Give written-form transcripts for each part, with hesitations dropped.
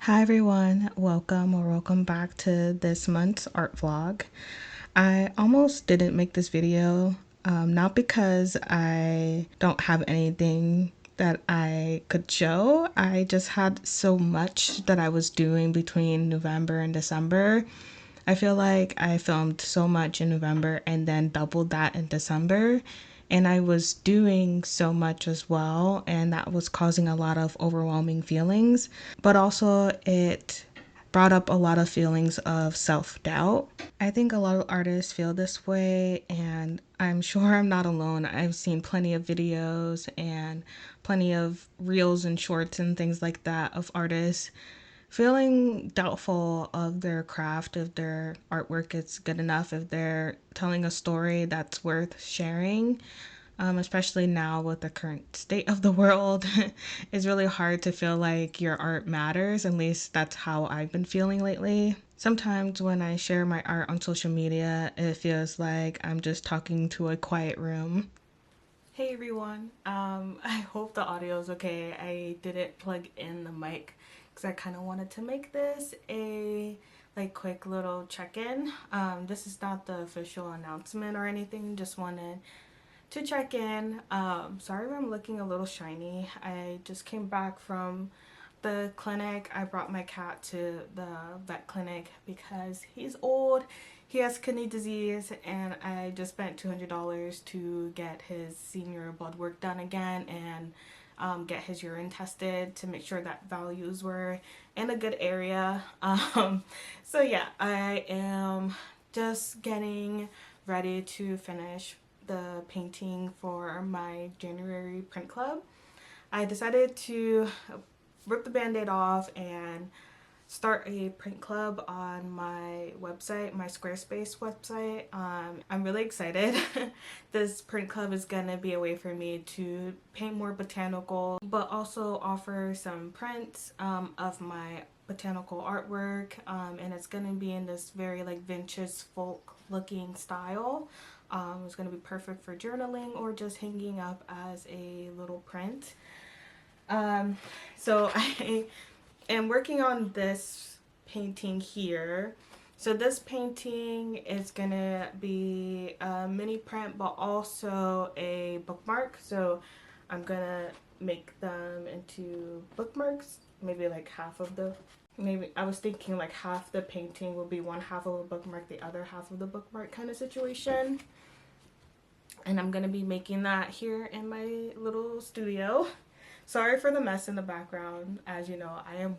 Hi everyone, welcome back to this month's art vlog. I almost didn't make this video, not because I don't have anything that I could show. I just had so much that I was doing between November and December. I feel like I filmed so much in November and then doubled that in December. And I was doing so much as well, and that was causing a lot of overwhelming feelings. But also, it brought up a lot of feelings of self doubt. I think a lot of artists feel this way, and I'm sure I'm not alone. I've seen plenty of videos and plenty of reels and shorts and things like that of artists feeling doubtful of their craft, if their artwork is good enough, if they're telling a story that's worth sharing. Especially now with the current state of the world, it's really hard to feel like your art matters. At least that's how I've been feeling lately. Sometimes when I share my art on social media, it feels like I'm just talking to a quiet room. Hey everyone, I hope the audio is okay. I didn't plug in the mic because I kind of wanted to make this a quick little check-in. This is not the official announcement or anything, just wanted to check in. Sorry if I'm looking a little shiny. I just came back from the clinic. I brought my cat to the vet clinic because he's old. He has kidney disease, and I just spent $200 to get his senior blood work done again and get his urine tested to make sure that values were in a good area. So yeah, I am just getting ready to finish the painting for my January print club. I decided to rip the band-aid off and start a print club on my website, my Squarespace website. I'm really excited. This print club is gonna be a way for me to paint more botanical, but also offer some prints of my botanical artwork, and it's gonna be in this very vintage folk looking style. It's gonna be perfect for journaling or just hanging up as a little print. So I am working on this painting here. So this painting is gonna be a mini print but also a bookmark. So I'm gonna make them into bookmarks, maybe half of the, maybe I was thinking half the painting will be one half of a bookmark, the other half of the bookmark kind of situation. And I'm gonna be making that here in my little studio. Sorry for the mess in the background. As you know, I am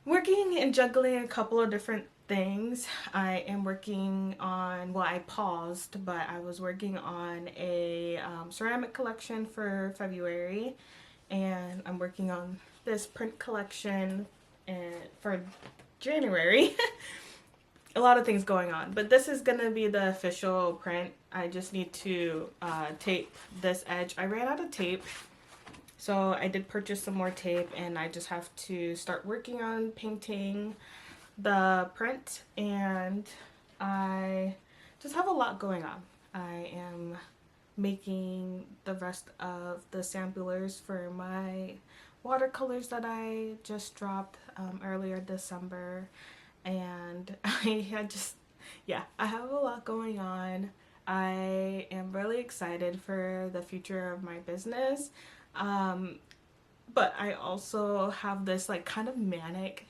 working and juggling a couple of different things. I am working on, well, I paused, but I was working on a ceramic collection for February, and I'm working on this print collection for January. A lot of things going on, but this is gonna be the official print. I just need to tape this edge. I ran out of tape, so I did purchase some more tape, and I just have to start working on painting the print, and I just have a lot going on. I am making the rest of the samplers for my watercolors that I just dropped earlier December, and I had just, yeah, I have a lot going on. I am really excited for the future of my business. But I also have this kind of manic,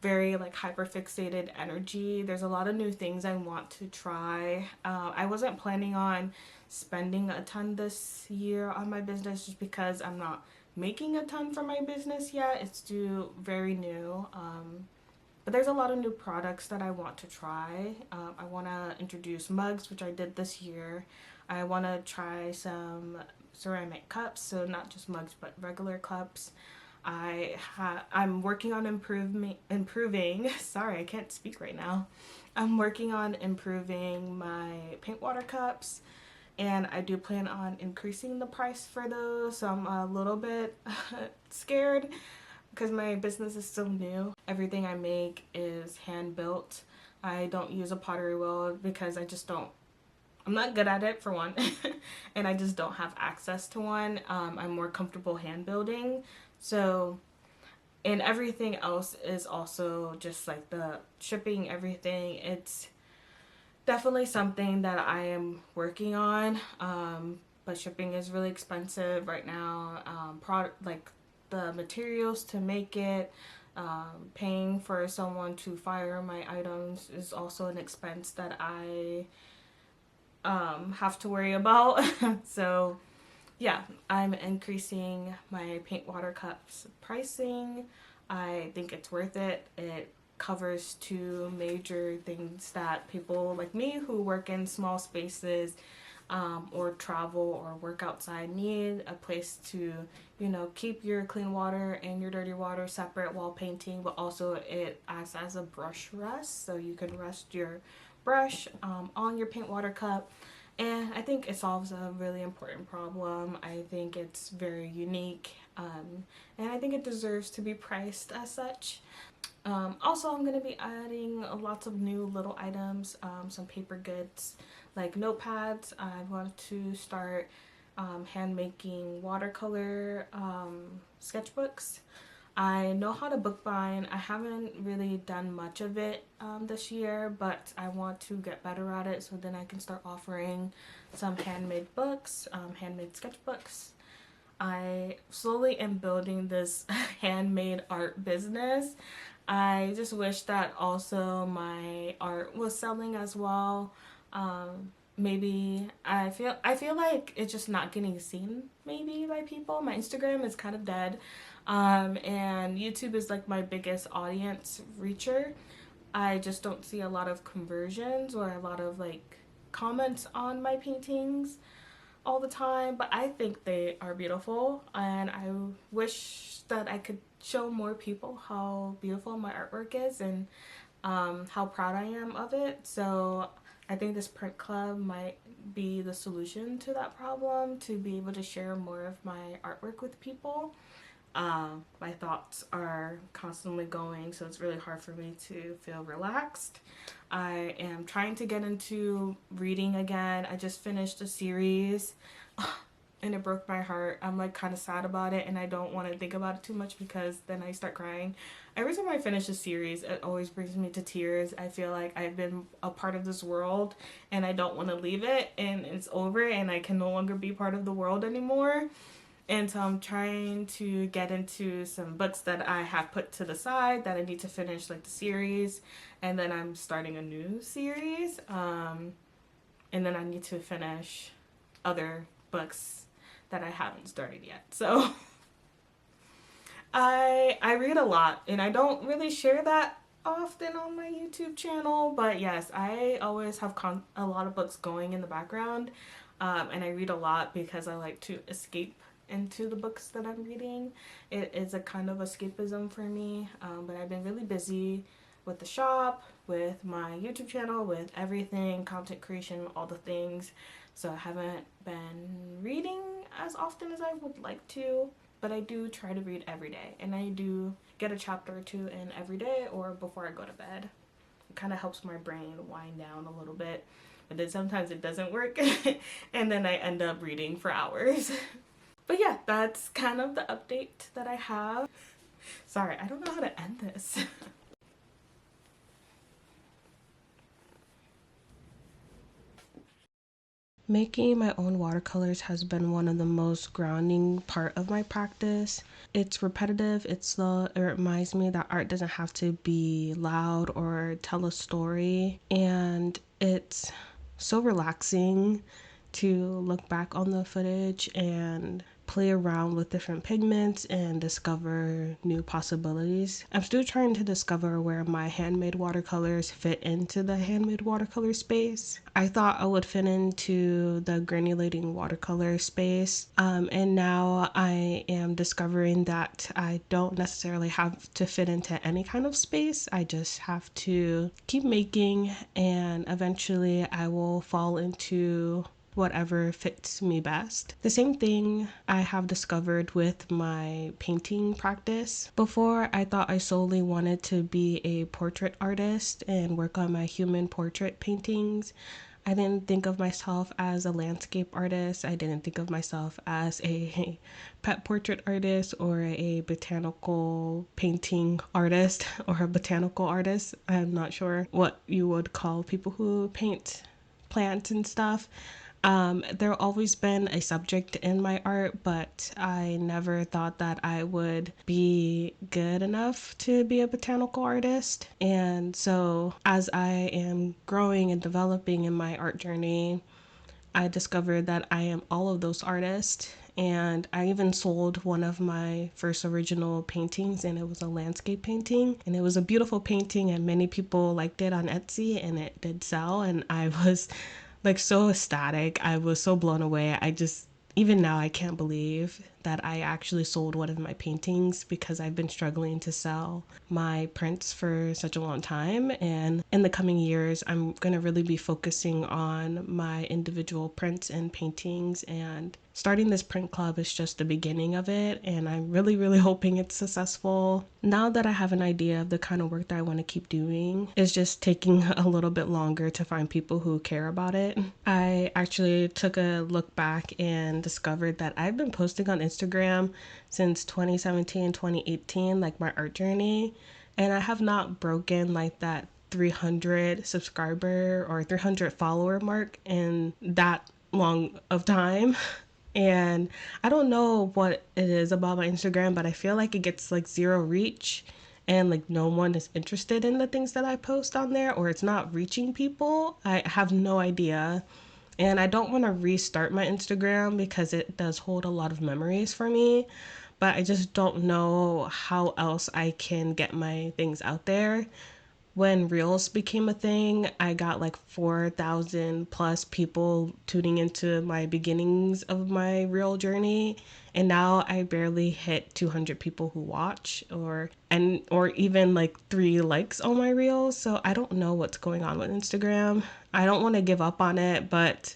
very hyper fixated energy. There's a lot of new things I want to try. I wasn't planning on spending a ton this year on my business just because I'm not making a ton for my business yet. It's still very new. But there's a lot of new products that I want to try. I want to introduce mugs, which I did this year. I want to try some ceramic cups, so not just mugs but regular cups. I'm working on improving. Sorry, I can't speak right now. I'm working on improving my paint water cups, and I do plan on increasing the price for those. So I'm a little bit scared because my business is still new. Everything I make is hand built. I don't use a pottery wheel because I'm not good at it for one, and I just don't have access to one. I'm more comfortable hand building. So And everything else is also just like the shipping, everything. It's definitely something that I am working on. But shipping is really expensive right now. Product like the materials to make it, paying for someone to fire my items is also an expense that I have to worry about. So yeah, I'm increasing my paint water cups pricing. I think it's worth it. It covers two major things that people like me who work in small spaces or travel or work outside need: a place to, you know, keep your clean water and your dirty water separate while painting, but also it acts as a brush rest, so you can rest your brush on your paint water cup. And I think it solves a really important problem. I think it's very unique, and I think it deserves to be priced as such. Also, I'm going to be adding lots of new little items, some paper goods like notepads. I want to start hand making watercolor sketchbooks. I know how to bookbind. I haven't really done much of it this year, but I want to get better at it so then I can start offering some handmade books, handmade sketchbooks. I slowly am building this handmade art business. I just wish that also my art was selling as well. Maybe I feel like it's just not getting seen maybe by people. My Instagram is kind of dead. And YouTube is like my biggest audience reacher. I just don't see a lot of conversions or a lot of like comments on my paintings all the time, but I think they are beautiful, and I wish that I could show more people how beautiful my artwork is and how proud I am of it. So I think this print club might be the solution to that problem, to be able to share more of my artwork with people. My thoughts are constantly going, so it's really hard for me to feel relaxed. I am trying to get into reading again. I just finished a series and it broke my heart. I'm like kind of sad about it, and I don't want to think about it too much because then I start crying. Every time I finish a series, it always brings me to tears. I feel like I've been a part of this world and I don't want to leave it, and it's over and I can no longer be part of the world anymore. And so I'm trying to get into some books that I have put to the side that I need to finish, like the series. And then I'm starting a new series. And then I need to finish other books that I haven't started yet. So I read a lot, and I don't really share that often on my YouTube channel. But yes, I always have a lot of books going in the background. And I read a lot because I like to escape into the books that I'm reading. It is a kind of escapism for me, but I've been really busy with the shop, with my YouTube channel, with everything, content creation, all the things. So I haven't been reading as often as I would like to, but I do try to read every day, and I do get a chapter or two in every day or before I go to bed. It kind of helps my brain wind down a little bit, but then sometimes it doesn't work and then I end up reading for hours. But yeah, that's kind of the update that I have. Sorry, I don't know how to end this. Making my own watercolors has been one of the most grounding part of my practice. It's repetitive, it's slow, it reminds me that art doesn't have to be loud or tell a story, and it's so relaxing to look back on the footage and play around with different pigments and discover new possibilities. I'm still trying to discover where my handmade watercolors fit into the handmade watercolor space. I thought I would fit into the granulating watercolor space, and now I am discovering that I don't necessarily have to fit into any kind of space. I just have to keep making, and eventually I will fall into whatever fits me best. The same thing I have discovered with my painting practice. Before, I thought I solely wanted to be a portrait artist and work on my human portrait paintings. I didn't think of myself as a landscape artist. I didn't think of myself as a pet portrait artist or a botanical painting artist or a botanical artist. I'm not sure what you would call people who paint plants and stuff. There always been a subject in my art, but I never thought that I would be good enough to be a botanical artist. And so, as I am growing and developing in my art journey, I discovered that I am all of those artists. And I even sold one of my first original paintings, and it was a landscape painting. And it was a beautiful painting, and many people liked it on Etsy, and it did sell. And I was like so ecstatic. I was so blown away. Even now, I can't believe that I actually sold one of my paintings because I've been struggling to sell my prints for such a long time. And in the coming years, I'm going to really be focusing on my individual prints and paintings. And starting this print club is just the beginning of it. And I'm really, really hoping it's successful. Now that I have an idea of the kind of work that I want to keep doing, it's just taking a little bit longer to find people who care about it. I actually took a look back and discovered that I've been posting on Instagram since 2017, 2018, like my art journey, and I have not broken like that 300 subscriber or 300 follower mark in that long of time. And I don't know what it is about my Instagram, but I feel like it gets like zero reach and like no one is interested in the things that I post on there, or it's not reaching people. I have no idea. And I don't want to restart my Instagram because it does hold a lot of memories for me, but I just don't know how else I can get my things out there. When Reels became a thing, I got like 4,000 plus people tuning into my beginnings of my Reel journey, and now I barely hit 200 people who watch or even like 3 likes on my Reels. So I don't know what's going on with Instagram. I don't want to give up on it, but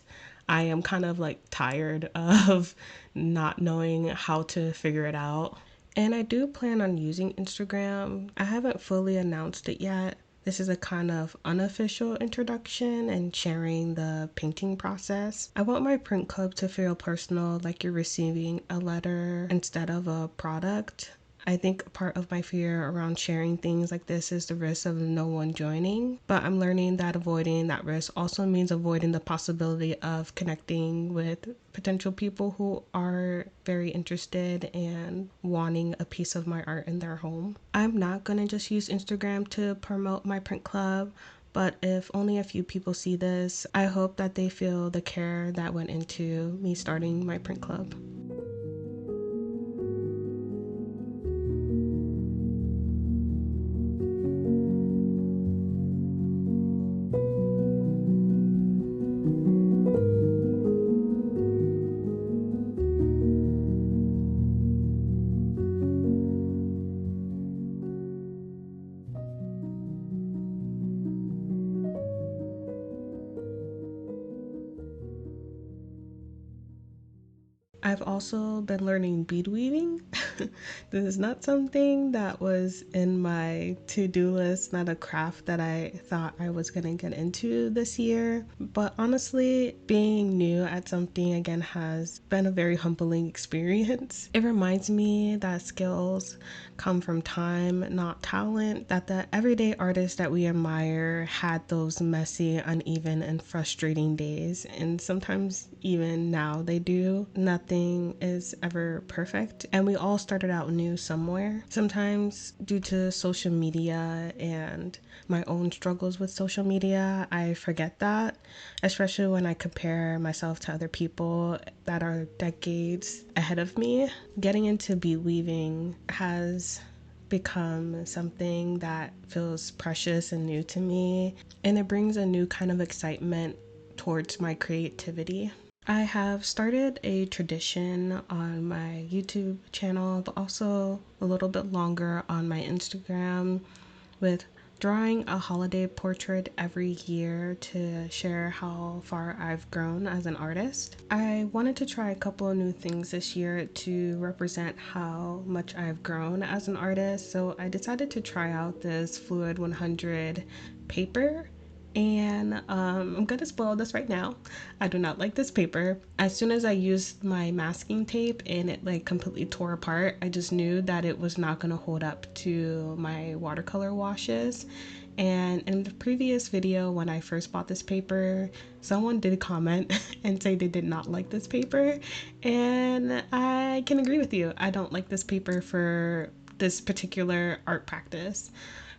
I am kind of like tired of not knowing how to figure it out. And I do plan on using Instagram. I haven't fully announced it yet. This is a kind of unofficial introduction and sharing the painting process. I want my print club to feel personal, like you're receiving a letter instead of a product. I think part of my fear around sharing things like this is the risk of no one joining, but I'm learning that avoiding that risk also means avoiding the possibility of connecting with potential people who are very interested and wanting a piece of my art in their home. I'm not going to just use Instagram to promote my print club, but if only a few people see this, I hope that they feel the care that went into me starting my print club. I've also been learning bead weaving. This is not something that was in my to-do list, not a craft that I thought I was going to get into this year. But honestly, being new at something again has been a very humbling experience. It reminds me that skills come from time, not talent, that the everyday artists that we admire had those messy, uneven, and frustrating days, and sometimes even now they do. Nothing is ever perfect, and we all started out new somewhere. Sometimes, due to social media and my own struggles with social media, I forget that, especially when I compare myself to other people that are decades ahead of me. Getting into bead weaving has become something that feels precious and new to me, and it brings a new kind of excitement towards my creativity. I have started a tradition on my YouTube channel, but also a little bit longer on my Instagram, with drawing a holiday portrait every year to share how far I've grown as an artist. I wanted to try a couple of new things this year to represent how much I've grown as an artist, so I decided to try out this Fluid 100 paper. And I'm gonna spoil this right now. I do not like this paper. As soon as I used my masking tape and it like completely tore apart, I just knew that it was not gonna hold up to my watercolor washes. And in the previous video, when I first bought this paper, someone did comment and say they did not like this paper. And I can agree with you. I don't like this paper for this particular art practice.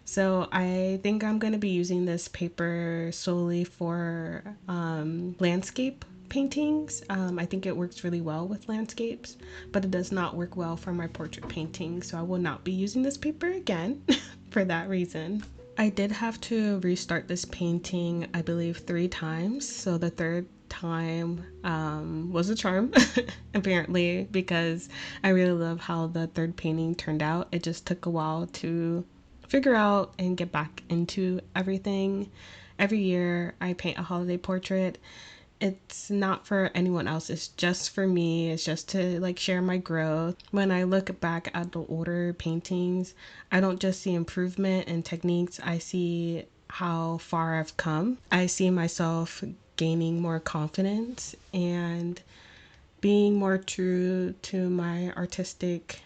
So I think I'm going to be using this paper solely for landscape paintings. I think it works really well with landscapes, but it does not work well for my portrait painting. So I will not be using this paper again for that reason. I did have to restart this painting, I believe 3 times. So the third time was a charm apparently, because I really love how the third painting turned out. It just took a while to figure out and get back into everything. Every year I paint a holiday portrait. It's not for anyone else, it's just for me. It's just to like share my growth. When I look back at the older paintings, I don't just see improvement in techniques, I see how far I've come. I see myself gaining more confidence and being more true to my artistic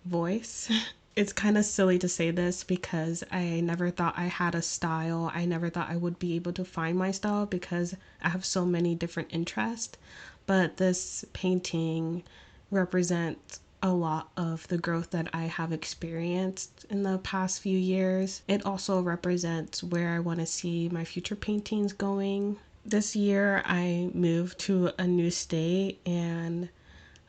voice. It's kind of silly to say this because I never thought I had a style. I never thought I would be able to find my style because I have so many different interests. But this painting represents a lot of the growth that I have experienced in the past few years. It also represents where I want to see my future paintings going. This year I moved to a new state and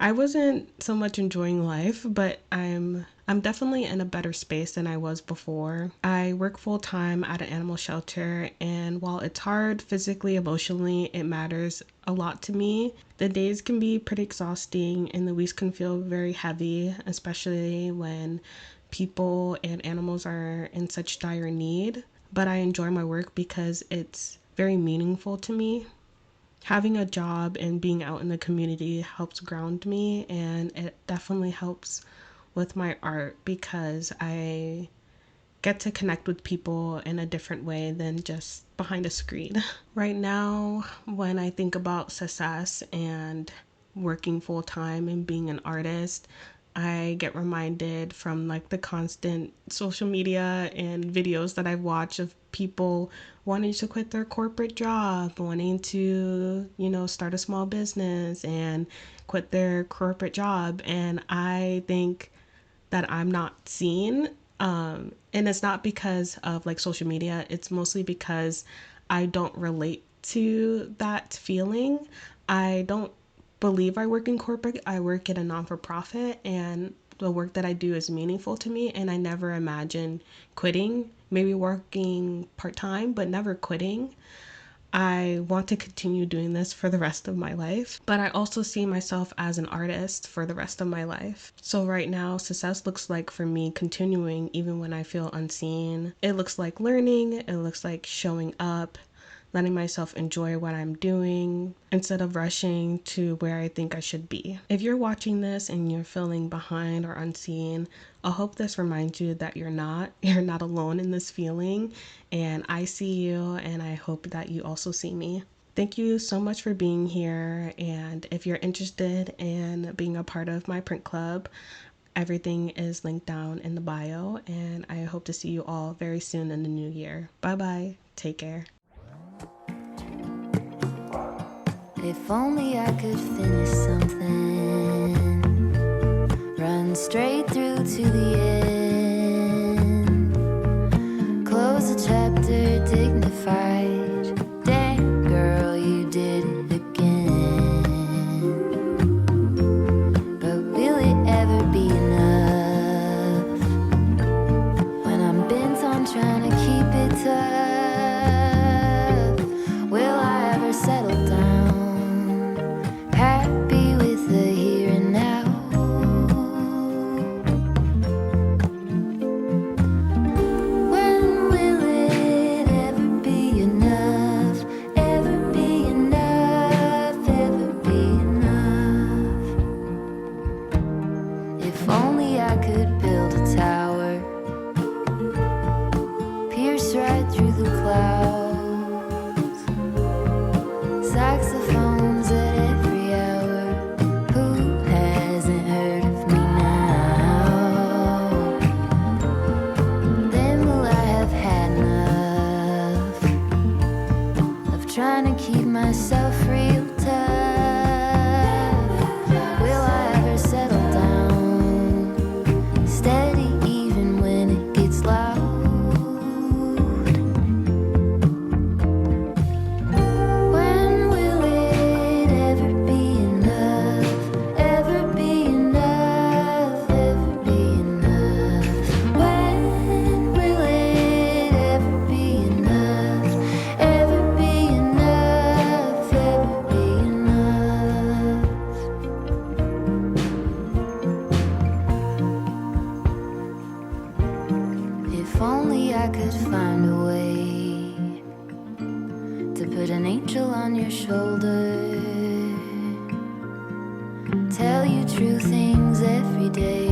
I wasn't so much enjoying life, but I'm definitely in a better space than I was before. I work full time at an animal shelter, and while it's hard physically, emotionally, it matters a lot to me. The days can be pretty exhausting and the weeks can feel very heavy, especially when people and animals are in such dire need. But I enjoy my work because it's very meaningful to me. Having a job and being out in the community helps ground me, and it definitely helps with my art because I get to connect with people in a different way than just behind a screen. Right now, when I think about success and working full time and being an artist, I get reminded from like the constant social media and videos that I've watched of people wanting to quit their corporate job, wanting to, start a small business and quit their corporate job. And I think that I'm not seen. And it's not because of like social media, it's mostly because I don't relate to that feeling. I don't believe I work in corporate. I work at a non-for-profit and the work that I do is meaningful to me, and I never imagined quitting. Maybe working part-time, but never quitting. I want to continue doing this for the rest of my life, but I also see myself as an artist for the rest of my life. So right now, success looks like for me continuing even when I feel unseen. It looks like learning, it looks like showing up, letting myself enjoy what I'm doing instead of rushing to where I think I should be. If you're watching this and you're feeling behind or unseen, I hope this reminds you that you're not alone in this feeling, and I see you and I hope that you also see me. Thank you so much for being here, and if you're interested in being a part of my print club, everything is linked down in the bio, and I hope to see you all very soon in the new year. Bye bye, take care. If only I could finish something, run straight through to the end, close a chapter dignified. Damn girl, you did it again. But will it ever be enough when I'm bent on trying to keep it tough? Will I ever settle down, happy with the here and now? When will it ever be enough? Ever be enough? Ever be enough? If only I could build a tower, pierce right through the clouds, trying to keep myself real tough. Will I ever settle down? Steady even when it gets loud. When will it ever be enough? Ever be enough? Ever be enough? When will it ever be enough? Ever be enough? Ever be enough? If only I could find a way to put an angel on your shoulder, tell you true things every day.